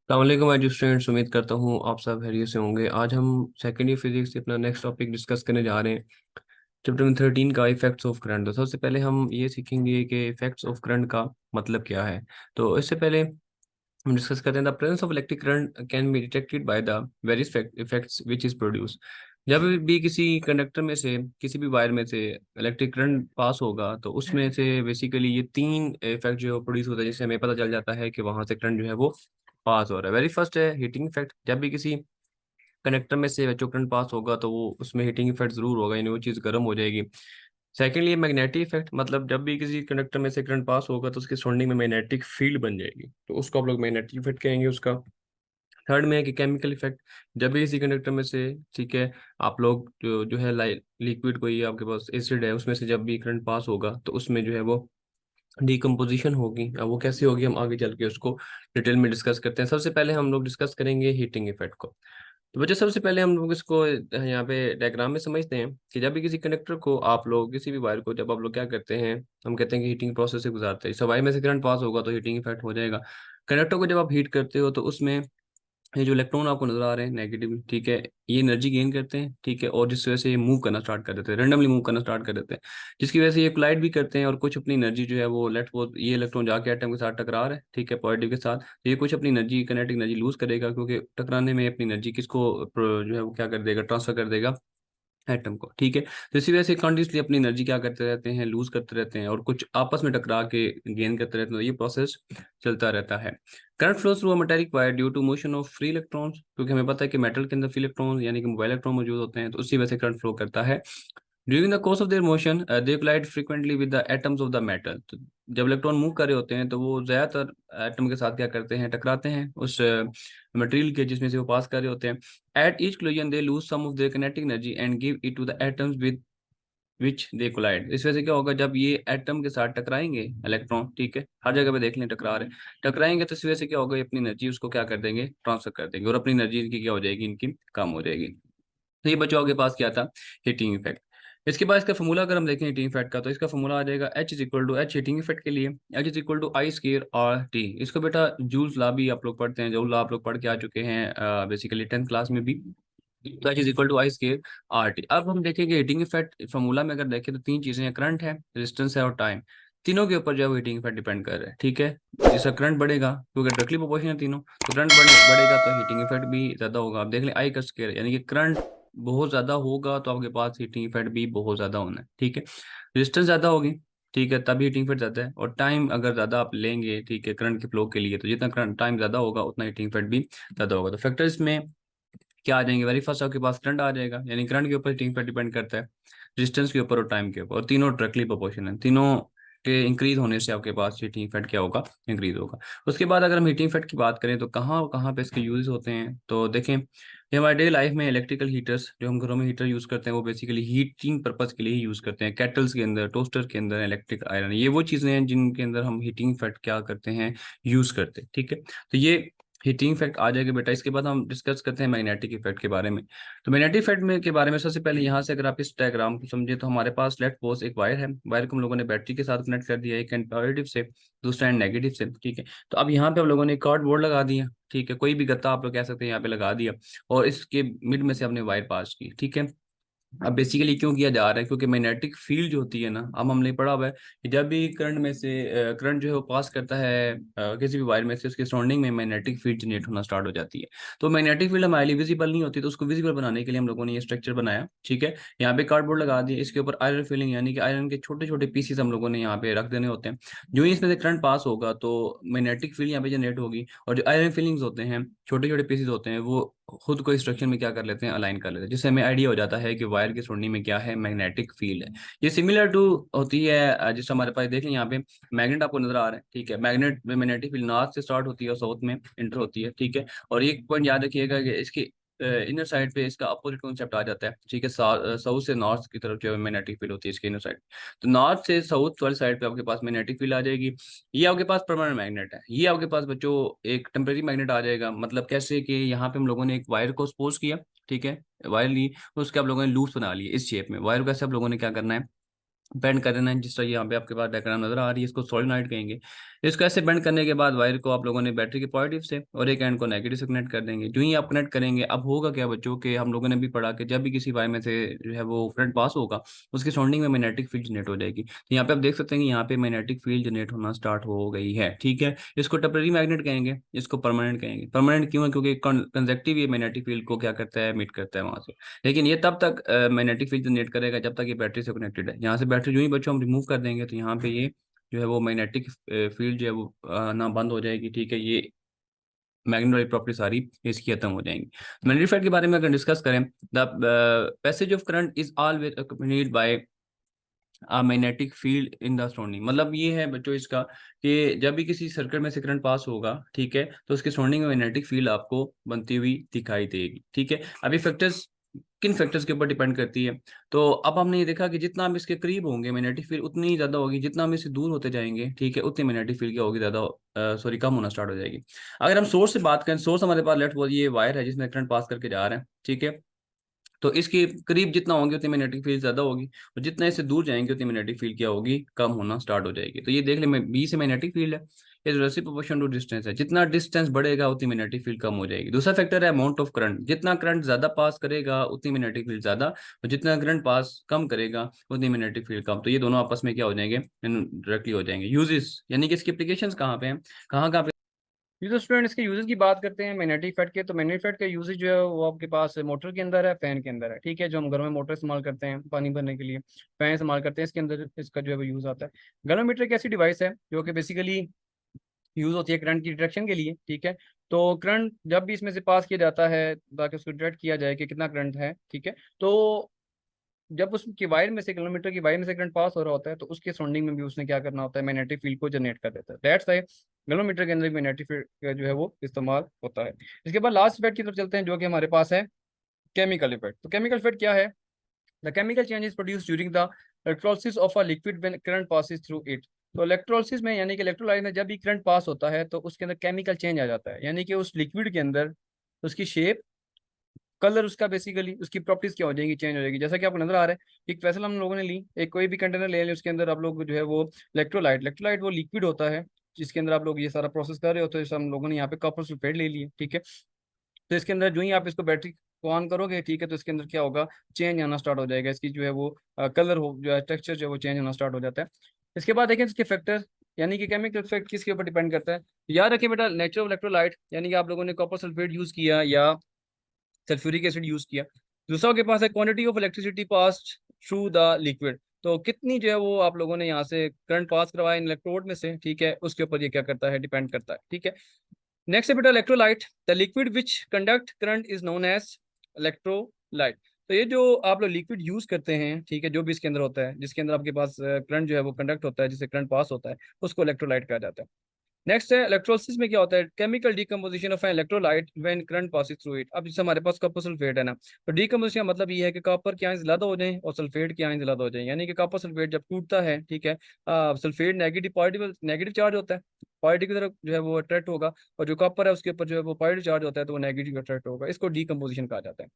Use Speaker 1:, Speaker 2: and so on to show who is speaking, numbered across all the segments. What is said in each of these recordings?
Speaker 1: अस्सलामुअलैकुम my dear students, उम्मीद करता हूँ आप सब खैरियत से होंगे। आज हम सेकेंड ईयर फिजिक्स से अपना नेक्स्ट टॉपिक डिस्कस करने जा रहे हैं। चैप्टर नंबर 13 का इफेक्ट्स ऑफ करंट। तो सबसे पहले हम ये सीखेंगे कि इफेक्ट्स ऑफ करंट का मतलब क्या है। तो इससे पहले हम डिस्कस करते हैं the presence of electric current can be detected by the various effects which is produce. जब भी किसी कंडक्टर में से किसी भी वायर में से इलेक्ट्रिक करंट पास होगा तो उसमें से बेसिकली ये तीन इफेक्ट जो है प्रोड्यूस होता है, जिससे हमें पता चल जाता है कि वहां से करंट जो है वो पास हो रहा है। वेरी फर्स्ट है हीटिंग इफेक्ट। जब भी किसी कंडक्टर में से जो करंट पास होगा तो वो उसमें हीटिंग इफेक्ट जरूर होगा, यानी वो चीज़ गर्म हो जाएगी। सेकेंडली मैग्नेटिक इफेक्ट, मतलब जब भी किसी कंडक्टर में से करंट पास होगा तो उसके सराउंडिंग में मैग्नेटिक फील्ड बन जाएगी, तो उसको आप लोग मैग्नेटिक इफेक्ट कहेंगे उसका। थर्ड में है कि केमिकल इफेक्ट। जब भी किसी कंडक्टर में से, ठीक है, आप लोग जो है लिक्विड कोई आपके पास एसिड है उसमें से जब भी करंट पास होगा तो उसमें जो है वो डिकम्पोजिशन होगी। अब वो कैसे होगी हम आगे चल के उसको डिटेल में डिस्कस करते हैं। सबसे पहले हम लोग डिस्कस करेंगे हीटिंग इफेक्ट को। तो बच्चों सबसे पहले हम लोग इसको यहाँ पे डायग्राम में समझते हैं कि जब भी किसी कंडक्टर को आप लोग किसी भी वायर को जब आप लोग क्या करते हैं, हम कहते हैं कि हीटिंग प्रोसेस से गुजारते हैं। सब वायर में से करंट पास होगा तो हीटिंग इफेक्ट हो जाएगा। कंडक्टर को जब आप हीट करते हो तो उसमें ये जो इलेक्ट्रॉन आपको नजर आ रहे हैं नेगेटिव, ठीक है, ये एनर्जी गेन करते हैं, ठीक है, और जिस वजह से ये मूव करना स्टार्ट कर देते हैं, रेंडमली मूव करना स्टार्ट कर देते हैं, जिसकी वजह से ये कोलाइड भी करते हैं और कुछ अपनी एनर्जी जो है वो लेट वो ये इलेक्ट्रॉन जाके एटम के साथ टकरा रहा है, ठीक है, पॉजिटिव के साथ, तो ये कुछ अपनी एनर्जी काइनेटिक एनर्जी लूज करेगा, क्योंकि टकराने में अपनी एनर्जी किसको जो है वो क्या कर देगा, ट्रांसफर कर देगा एटम को, ठीक है। तो इसी वजह से कंटिन्यूसली अपनी एनर्जी क्या करते रहते हैं, लूज करते रहते हैं और कुछ आपस में टकरा के गेन करते रहते हैं। तो ये प्रोसेस चलता रहता है। Current flow through a metallic wire due to motion of free electrons, क्योंकि हमें पता है कि मेटल के अंदर फ्री इलेक्ट्रॉन यानी कि मोबाइल इलेक्ट्रॉन मौजूद होते हैं, तो उसी वजह से करंट फ्लो करता है। During the course of their motion they collide frequently with the atoms of the metal. तो जब इलेक्ट्रॉन मूव कर रहे होते हैं तो वो ज्यादातर एटम के साथ क्या करते हैं, टकराते हैं उस मटेरियल के जिसमें से वो पास कर रहे होते हैं। At each collision they lose some of their kinetic energy and give it to the atoms with which they collide. इस वजह से क्या होगा, जब ये एटम के साथ टकराएंगे इलेक्ट्रॉन, ठीक है, हर जगह पे देख लें टकरा रहे टकराएंगे, तो इस वजह से क्या होगा, ये अपनी एनर्जी उसको क्या कर देंगे, ट्रांसफर कर देंगे, और अपनी एनर्जी इनकी क्या हो जाएगी, इनकी कम हो जाएगी। तो ये बच्चों के पास क्या था, हीटिंग इफेक्ट। इसके बाद इसका फॉर्मूला अगर हम देखें हीटिंग इफेक्ट का, तो इसका फॉर्मूला आ जाएगा H is equal to H heating effect के लिए, H is equal to I square R T. इसको बेटा जूल्स लॉ भी आप लोग पढ़ते हैं, जूल लॉ आप लोग पढ़ के आ चुके हैं बेसिकली 10th क्लास में भी। तो H is equal to I square R T. अब हम देखेंगे हीटिंग इफेक्ट फॉर्मूला में अगर देखें तो तीन चीजें हैं, करंट है, रेजिस्टेंस है और टाइम। तीनों के ऊपर जो है हीटिंग इफेक्ट डिपेंड कर रहा है, ठीक है। जैसा करंट बढ़ेगा, क्योंकि डायरेक्टली प्रोपोर्शनल है तीनों, तो करंट बढ़ेगा तो हीटिंग इफेक्ट भी ज्यादा होगा। आप देख लें आई का स्क्वायर, यानी कि करंट बहुत ज्यादा होगा तो आपके पास हीटिंग इफेक्ट भी बहुत ज्यादा होना है, ठीक है। रेजिस्टेंस ज्यादा होगी, ठीक है, तभी हीटिंग इफेक्ट ज्यादा है। और टाइम अगर ज्यादा आप लेंगे, ठीक है, करंट के फ्लो के लिए, तो जितना करंट टाइम ज्यादा होगा उतना हीटिंग इफेक्ट भी ज्यादा होगा। तो फैक्टर्स में क्या आ जाएंगे, वेरी फर्स्ट आपके पास करंट आ जाएगा, यानी करंट के ऊपर हीटिंग इफेक्ट डिपेंड करता है, रेजिस्टेंस के ऊपर और टाइम के ऊपर, और तीनों डायरेक्टली प्रोपोर्शनल है। तीनों के इंक्रीज होने से आपके पास हीटिंग इफेक्ट क्या होगा, इंक्रीज होगा। उसके बाद अगर हम हीटिंग इफेक्ट की बात करें तो कहाँ कहाँ पे इसके यूज होते हैं, तो देखें ये हमारे डेली लाइफ में इलेक्ट्रिकल हीटर्स, जो हम घरों में हीटर यूज करते हैं, वो बेसिकली हीटिंग पर्पज के लिए ही यूज करते हैं। केटल्स के अंदर, टोस्टर के अंदर, इलेक्ट्रिक आयरन, ये वो चीजें हैं जिनके अंदर हम हीटिंग इफेक्ट क्या करते हैं, यूज करते हैं, ठीक है। तो ये हीटिंग इफेक्ट आ जाएगा बेटा। इसके बाद हम डिस्कस करते हैं मैग्नेटिक इफेक्ट के बारे में। तो मैग्नेटिक इफेक्ट में के बारे में सबसे पहले यहाँ से अगर आप इस डायग्राम को समझे, तो हमारे पास लेट सपोज एक वायर है, वायर को हम लोगों ने बैटरी के साथ कनेक्ट कर दिया, एक एंड पॉजिटिव से, दूसरा एंड नेगेटिव से, ठीक है। तो अब यहाँ पे हम लोगों ने कार्डबोर्ड लगा दिया, ठीक है, कोई भी गत्ता आप लोग कह सकते हैं यहाँ पे लगा दिया, और इसके मिड में से हमने वायर पास की, ठीक है। अब बेसिकली क्यों किया जा रहा है, क्योंकि मैग्नेटिक फील्ड जो होती है ना, अब हमने पढ़ा हुआ है कि जब भी करंट में से करंट जो है वो पास करता है किसी भी वायर में से, उसके सराउंडिंग में मैग्नेटिक फील्ड जनरेट होना स्टार्ट हो जाती है। तो मैग्नेटिक फील्ड हमारे लिए विजिबल नहीं होती, तो उसको विजिबल बनाने के लिए हम लोगों ने ये स्ट्रक्चर बनाया, ठीक है। यहाँ पे कार्डबोर्ड लगा दिया, इसके ऊपर आयरन फीलिंग, यानी कि आयरन के छोटे छोटे पीसीस हम लोगों ने यहाँ पे रख देने होते हैं। जो ही इसमें से करंट पास होगा तो मैग्नेटिक फील्ड यहाँ पे जनरेट होगी, और जो आयरन फीलिंग्स होते हैं, छोटे छोटे पीसीज होते हैं, वो खुद को स्ट्रक्चर में क्या कर लेते हैं, अलाइन कर लेते हैं, जिससे हमें आइडिया हो जाता है कि वायर की सराउंडिंग में क्या है, मैग्नेटिक फील्ड है। ये सिमिलर टू होती है जिस हमारे पास देख लें यहाँ पे मैग्नेट आपको नजर आ रहा है, ठीक है। मैग्नेट में मैग्नेटिक फील्ड नॉर्थ से स्टार्ट होती है और साउथ में इंटर होती है, ठीक है। और एक पॉइंट याद रखिएगा कि इसकी इनर साइड पे इसका अपोजिट कॉन्सेप्ट आ जाता है, ठीक है। साउथ से नॉर्थ की तरफ जो है मैग्नेटिक फील्ड होती है इसकी इनर साइड। तो नॉर्थ से साउथ वाली साइड पे आपके पास मैग्नेटिक फील्ड आ जाएगी। ये आपके पास परमानेंट मैग्नेट है। ये आपके पास बच्चों एक टेम्परेरी मैग्नेट आ जाएगा। मतलब कैसे कि यहाँ पे हम लोगों ने एक वायर को सपोज किया, ठीक है, वायर ली, उसके आप लोगों ने लूप्स बना लिए इस शेप में। वायर को ऐसे आप लोगों ने क्या करना है, बेंड कर देना है, जिस तरह यहाँ पे आपके पास डायग्राम नजर आ रही है, इसको सोलेनॉइड कहेंगे। इसको ऐसे बेंड करने के बाद वायर को आप लोगों ने बैटरी के पॉजिटिव से और एक एंड को नेगेटिव से कनेक्ट कर देंगे। जो ही आप कनेक्ट करेंगे, अब होगा क्या बच्चों के, हम लोगों ने भी पढ़ा कि जब भी किसी वायर में से जो है वो करंट पास होगा, उसके सराउंडिंग में मैग्नेटिक फील्ड जनरेट हो जाएगी। तो यहाँ पे आप देख सकते हैं कि यहाँ पे मैग्नेटिक फील्ड जनरेट होना स्टार्ट हो गई है, ठीक है। इसको टेम्परेरी मैग्नेट कहेंगे, इसको परमानेंट कहेंगे। परमानेंट क्यों है? क्योंकि कंजेक्टिव ये मैग्नेटिक फील्ड को क्या करता है, एमिट करता है वहां से। लेकिन ये तब तक मैग्नेटिक फील्ड जनरेट करेगा जब तक ये बैटरी से कनेक्टेड है। यहाँ से बैटरी जो ही बच्चों हम रिमूव कर देंगे, तो यहाँ पे ये जो है वो मैग्नेटिक फील्ड जो है वो ना बंद हो जाएगी, ठीक है। ये मैग्नेट वाली प्रॉपर्टी सारी इसकी खत्म हो जाएंगी। मैग्नेटिक फील्ड के बारे में अगर डिस्कस करें, the passage of current is always accompanied by magnetic field in the surrounding. मतलब ये है बच्चों इसका कि जब भी किसी सर्किट में से करंट पास होगा, ठीक है, तो उसके सराउंडिंग में मैग्नेटिक फील्ड आपको बनती हुई दिखाई देगी, ठीक है। अभी फैक्टर्स किन फैक्टर्स के ऊपर डिपेंड करती है? तो अब हमने ये देखा कि जितना हम इसके करीब होंगे मैग्नेटिक फील्ड उतनी ही ज्यादा होगी, जितना हम इससे दूर होते जाएंगे, ठीक है, उतनी मैग्नेटिक फील्ड क्या होगी, ज्यादा सॉरी कम होना स्टार्ट हो जाएगी। अगर हम सोर्स से बात करें, सोर्स हमारे पास लेफ्ट वो ये वायर है जिसमें करंट पास करके जा रहे हैं, ठीक है। तो इसके करीब जितना होंगे उतनी मैग्नेटिक फील्ड ज्यादा होगी, और जितना इससे दूर जाएंगे उतनी मैग्नेटिक फील्ड क्या होगी, कम होना स्टार्ट हो जाएगी। तो ये देख ले, मैं बी से मैग्नेटिक फील्ड है, ये रेसिप्रोपोर्शन टू डिस्टेंस है, जितना डिस्टेंस बढ़ेगा उतनी मैग्नेटिक फील्ड कम हो जाएगी। दूसरा फैक्टर है अमाउंट ऑफ करंट, जितना करंट ज्यादा पास करेगा उतनी मैग्नेटिक फील्ड ज्यादा, और जितना करंट पास कम करेगा उतनी मैग्नेटिक फील्ड कम। तो ये दोनों आपस में क्या हो जाएंगे, डायरेक्टली हो जाएंगे। यूजेस यानी कि इसकी एप्लीकेशन कहाँ पे हैं, कहाँ कहाँ पे।
Speaker 2: ये तो स्टूडेंट इसके यूजेस की बात करते हैं मैग्नेटिक इफेक्ट के, तो मैग्नेटिक इफेक्ट का यूजेज जो है वो आपके पास मोटर के अंदर है, फैन के अंदर है, ठीक है। जो हम घर में मोटर इस्तेमाल करते हैं पानी भरने के लिए, फैन इस्तेमाल करते हैं, इसके अंदर इसका जो है वो यूज आता है। गैलोमीटर एक ऐसी डिवाइस है जो कि बेसिकली यूज होती है करंट की डिटेक्शन के लिए, ठीक है। तो करंट जब भी इसमें से पास किया जाता है ताकि उसको डिटेक्ट किया जाए कि कितना करंट है, ठीक है। तो जब उसकी वायर में से, किलोमीटर की वायर में से करंट पास हो रहा होता है, तो उसके सराउंडिंग में भी उसने क्या करना होता है, मैग्नेटिक फील्ड को जनरेट कर देता है। दैट्स वाई गैलोमीटर के अंदर मैग्नेटिक फील्ड का जो है वो इस्तेमाल होता है। इसके बाद लास्ट इफेक्ट की तरफ चलते हैं जो कि हमारे पास है केमिकल इफेक्ट। तो केमिकल इफेक्ट क्या है? The chemical change is produce during the electrolysis of a liquid when current passes through it. तो इलेक्ट्रोलिसिस में यानी कि इलेक्ट्रोलाइट में जब भी करंट पास होता है तो उसके अंदर केमिकल चेंज आ जाता है, यानी कि उस लिक्विड के अंदर उसकी शेप, कलर, उसका बेसिकली उसकी प्रॉपर्टीज क्या हो जाएगी, चेंज हो जाएगी। जैसा कि आपको नजर आ रहा है, एक वैसल हम लोगों ने ली, एक कोई भी कंटेनर ले लें, उसके अंदर आप लोग जो है वो इलेक्ट्रोलाइट, इलेक्ट्रोलाइट वो लिक्विड होता है जिसके अंदर आप लोग ये सारा प्रोसेस कर रहे हो। तो जैसे हम लोगों ने यहाँ पे कॉपर सल्फेट ले लिए, ठीक है। तो इसके अंदर जो ही आप इसको बैटरी को ऑन करोगे, ठीक है, तो इसके अंदर क्या होगा, चेंज आना स्टार्ट हो जाएगा। इसकी जो है वो कलर हो, जो है टेक्सचर जो है वो चेंज होना स्टार्ट हो जाता है। इसके बाद देखें इसके फैक्टर, यानी कि केमिकल इफेक्ट किसके ऊपर डिपेंड करता है। याद रखिए बेटा, नेचुरल इलेक्ट्रोलाइट यानी कि आप लोगों ने कॉपर सल्फेट यूज किया या सल्फ्यूरिक एसिड यूज किया। दूसरा के पास है quantity of electricity passed through the liquid. तो कितनी जो है वो आप लोगों ने यहाँ से करंट पास करवाया इन इलेक्ट्रोड में से, ठीक है, उसके ऊपर ये क्या करता है, डिपेंड करता है, ठीक है। नेक्स्ट है बेटा electrolyte. The liquid which conduct current is known as electrolyte. तो ये जो आप लोग लिक्विड यूज करते हैं, ठीक है, जो भी इसके अंदर होता है, जिसके अंदर आपके पास करंट जो है वो कंडक्ट होता है, जिससे करंट पास होता है, उसको इलेक्ट्रोलाइट कहा जाता है। नेक्स्ट है इलेक्ट्रोलिसिस में क्या होता है, chemical decomposition of an electrolyte when current passes through it. अब जैसे हमारे पास कॉपर सल्फेट है ना, तो डीकम्पोजिशन का मतलब ये है कि कॉपर के आयन ज्यादा हो जाएं और सल्फेट के आयन ज्यादा हो जाएं, यानी कि कॉपर सल्फेट जब टूटता है, ठीक है, sulphate negative positive negative charge होता है, पॉजिटिव की तरफ जो है वो अट्रैक्ट होगा, और जो कॉपर है उसके ऊपर जो है वो पॉजिटिव चार्ज होता है तो वो नेगेटिव अट्रैक्ट होगा। इसको डीकम्पोजिशन कहा जाता है।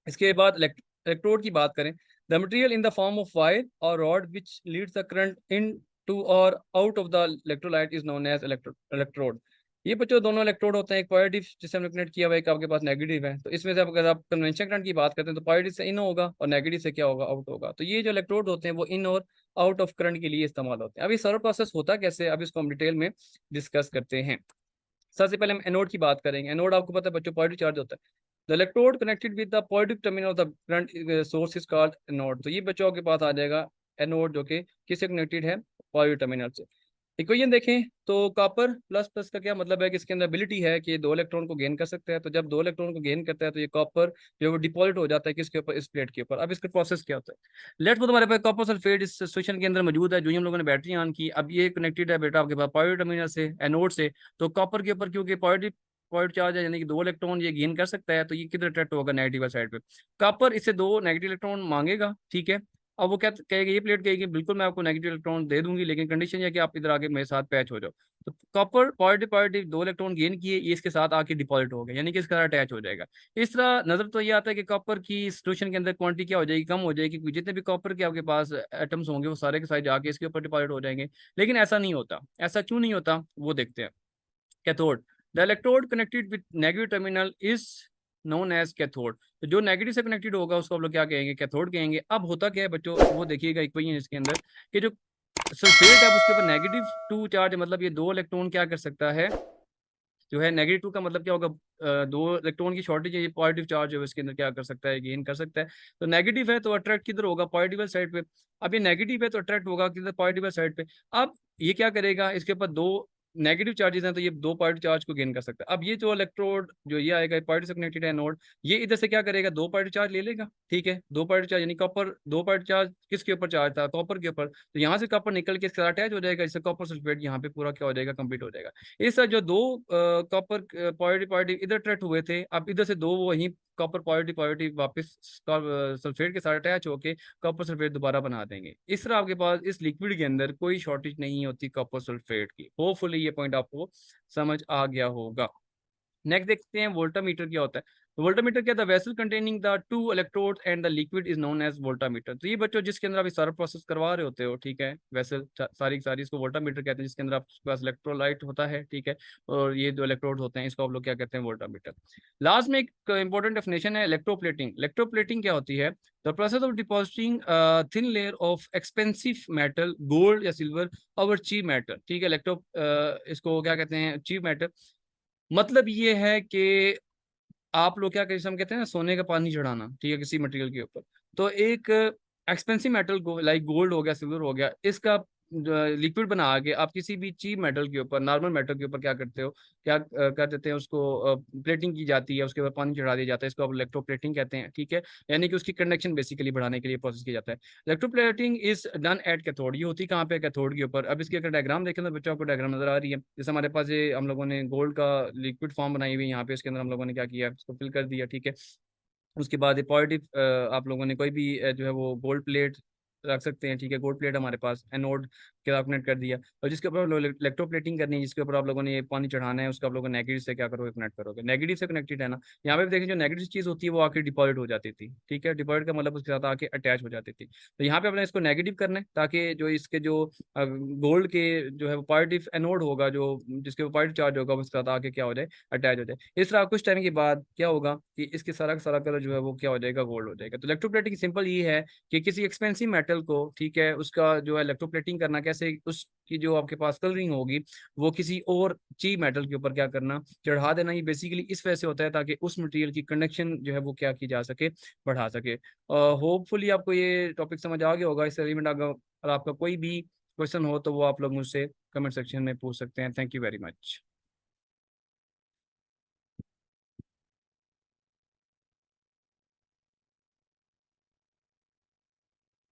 Speaker 2: इसके बाद इलेक्ट्रोड की बात करें, the material in the form of wire और rod which leads the current into और out of the electrolyte is known as electrode. ये बच्चों दोनों इलेक्ट्रोड होते हैं, एक पॉजिटिव जिससे हमने कनेक्ट किया हुआ है, एक आपके पास नेगेटिव है। तो इसमें से अगर आप कन्वेंशन करंट की बात करते हैं तो पॉजिटिव से इन होगा और नेगेटिव से क्या होगा, आउट होगा। तो ये जो इलेक्ट्रोड होते हैं वो इन और आउट ऑफ करंट के लिए इस्तेमाल होते हैं। अभी सारा प्रोसेस होता कैसे, अब इसको हम डिटेल में डिस्कस करते हैं। सबसे पहले हम एनोड की बात करेंगे। एनोड आपको पता है बच्चों पॉजिटिव चार्ज होता है। The electrode connected with the positive terminal of the current source is called anode. तो ये बच्चों के पास आ जाएगा एनोड, जो कि किससे कनेक्टेड है, पॉजिटिव टर्मिनल से। इक्वेशन देखें तो कॉपर प्लस प्लस का क्या मतलब है कि इसके अंदर एबिलिटी है कि दो इलेक्ट्रॉन को गेन कर सकता है। तो जब दो इलेक्ट्रॉन को गेन करता है तो ये कॉपर जो वो डिपॉजिट हो जाता है किसके ऊपर, इस प्लेट के ऊपर। अब इसका प्रोसेस क्या होता है, लेट्स सपोज हमारे पास कॉपर सल्फेट इस सिचुएशन के अंदर मौजूद है, जो ही हम लोगों ने बैटरी ऑन की, अब ये कनेक्टेड है बेटा आपके पास पॉजिटिव टर्मिनल से, एनोड से। तो कॉपर के ऊपर क्योंकि पॉजिटिव पॉजिटिव चार्ज है, यानी कि दो इलेक्ट्रॉन ये गेन कर सकता है, तो ये किधर अट्रैक्ट होगा, नेगेटिव साइड पे। कॉपर इससे दो नेगेटिव इलेक्ट्रॉन मांगेगा, ठीक है, अब वो क्या कहेगी, ये प्लेट कहेगी बिल्कुल मैं आपको नेगेटिव इलेक्ट्रॉन दे दूंगी, लेकिन कंडीशन ये है कि आप इधर आके मेरे साथ पैच हो जाओ। तो copper positive positive 2 electron gain किए, ये इसके साथ आके डिपॉजिट हो गया, यानी कि इसका अटैच हो जाएगा। इस तरह नजर तो ये आता है कि कॉपर की सॉल्यूशन के अंदर क्वांटिटी क्या हो जाएगी, कम हो जाएगी, क्योंकि जितने भी कॉपर के आपके पास एटम्स होंगे वो सारे के सारे जाके इसके ऊपर डिपॉजिट हो जाएंगे। लेकिन ऐसा नहीं होता। ऐसा क्यों नहीं होता वो देखते हैं। Cathode, the electrode connected with negative terminal is known as cathode. तो जो नेगेटिव से कनेक्टेड होगा उसको हम लोग क्या कहेंगे, कैथोड कहेंगे। अब होता क्या है बच्चों, वो देखिएगा इक्वेशन इसके अंदर कि जो सल्फेट है उसके ऊपर नेगेटिव 2 चार्ज, मतलब ये 2 इलेक्ट्रॉन क्या कर सकता है, जो है नेगेटिव 2 का मतलब क्या होगा, 2 इलेक्ट्रॉन की शॉर्टेज है, ये पॉजिटिव चार्ज है इसके अंदर क्या कर सकता है, गेन कर सकता है। तो नेगेटिव है तो अट्रैक्ट किधर होगा, पॉजिटिव साइड पे। अब ये नेगेटिव है तो अट्रैक्ट होगा किधर, पॉजिटिव साइड पे। अब ये क्या करेगा, इसके ऊपर 2 नेगेटिव चार्जेस हैं तो ये 2 पॉजिटिव चार्ज को गेन कर सकता है। अब ये जो इलेक्ट्रोड जो ये आएगा पॉजिटिव से कनेक्टेड है नोड, ये इधर से क्या करेगा, 2 पॉजिटिव चार्ज ले लेगा, ठीक है। 2 पॉजिटिव चार्ज यानी कॉपर, 2 पॉजिटिव चार्ज किसके ऊपर चार्ज था, कॉपर के ऊपर, तो यहाँ से कॉपर निकल के इसके साथ अटैच हो जाएगा, इससे कॉपर सल्फेट यहाँ पे पूरा क्या हो जाएगा, कंप्लीट हो जाएगा। इस तरह जो 2 कॉपर पॉजिटिव पॉजिटिव इधर अट्रैक्ट हुए थे, अब इधर से 2 वहीं कॉपर पॉजिटिव पॉजिटिव वापस सल्फेट के साथ अटैच होके कॉपर सल्फेट दोबारा बना देंगे। इस तरह आपके पास इस लिक्विड के अंदर कोई शॉर्टेज नहीं होती कॉपर सल्फेट की। होपफुली ये पॉइंट आपको समझ आ गया होगा। नेक्स्ट देखते हैं वोल्टामीटर क्या होता है। तो वोल्टामीटर क्या था, vessel containing the 2 electrode and the liquid is known as voltameter. तो ये बच्चों जिसके अंदर आप सारा प्रोसेस करवा रहे होते हो, ठीक है, वेसल सारी की सारी, इसको वोल्टामीटर कहते हैं, जिसके अंदर आपके पास इलेक्ट्रोलाइट होता है, ठीक है, और ये जो इलेक्ट्रोड होते हैं इसको आप लोग क्या कहते हैं, वोल्टामीटर। लास्ट में एक इंपॉर्टेंट डेफिनेशन है इलेक्ट्रोप्लेटिंग। इलेक्ट्रोप्लेटिंग क्या होती है, the process of depositing thin layer of expensive metal, gold या सिल्वर और चीप मेटल, ठीक है। इसको क्या कहते हैं, चीप मेटल। मतलब ये है कि आप लोग क्या कैसे हम कहते हैं ना, सोने का पानी चढ़ाना, ठीक है, किसी मटेरियल के ऊपर। तो एक एक्सपेंसिव मेटल लाइक गोल्ड हो गया, सिल्वर हो गया, इसका लिक्विड बना के आप किसी भी चीप मेटल के ऊपर, नॉर्मल मेटल के ऊपर क्या करते हो, क्या कर देते हैं, उसको प्लेटिंग की जाती है, उसके ऊपर पानी चढ़ा दिया जाता है, इसको आप इलेक्ट्रोप्लेटिंग कहते हैं, ठीक है। यानी कि उसकी कंडक्शन बेसिकली बढ़ाने के लिए प्रोसेस किया जाता है। Electroplating is done at cathode, ये होती कहाँ पे, कैथोड के ऊपर। अब इसकी अगर डायग्राम देखें तो बच्चों आपको डायग्राम नजर आ रही है। जैसे हमारे पास ये हम लोगों ने गोल्ड का लिक्विड फॉर्म बनाई हुई है यहाँ पे, इसके अंदर हम लोगों ने क्या किया, इसको फिल कर दिया, ठीक है। उसके बाद ये पॉजिटिव आप लोगों ने कोई भी जो है वो गोल्ड प्लेट रख सकते हैं, ठीक है। गोल्ड प्लेट हमारे पास एनोड के साथ कनेक्ट कर दिया, और जिसके ऊपर इलेक्ट्रोप्लेटिंग करनी है, जिसके ऊपर आप लोगों ने ये पानी चढ़ाना है, उसका आप लोगों ने नेगेटिव से क्या करोगे, कनेक्ट करोगे। नेगेटिव से कनेक्टेड है ना, यहाँ पे भी देखिए जो नेगेटिव चीज होती है वो आके डिपॉजिट हो जाती थी, ठीक है। डिपॉजिट का मतलब उसके साथ आके अटैच हो जाती थी। तो यहाँ पे अपने इसको नेगेटिव करना है, ताकि जो इसके जो गोल्ड के जो है वो पॉजिटिव एनोड होगा, जो जिसके ऊपर पॉजिटिव चार्ज होगा, उसके साथ आके क्या हो जाए, अटैच हो जाए। इस तरह कुछ टाइम के बाद क्या होगा कि इसके सारा का सारा कलर जो है वो क्या हो जाएगा, गोल्ड हो जाएगा। तो इलेक्ट्रोप्लेटिंग सिंपल ये है कि किसी एक्सपेंसिव मेटल को, ठीक है, उसका जो है इलेक्ट्रोप्लेटिंग करना कैसे, उसकी जो आपके पास कलरिंग होगी वो किसी और चीप मेटल के ऊपर क्या करना, चढ़ा देना। ये बेसिकली इस वजह से होता है ताकि उस मटेरियल की कंडक्शन जो है वो क्या की जा सके, बढ़ा सके। होपफुली आपको ये टॉपिक समझ आ गया होगा। इससे रिलेटेड अगर आपका कोई भी क्वेश्चन हो तो वो आप लोग मुझसे कमेंट सेक्शन में पूछ सकते हैं। Thank you very much.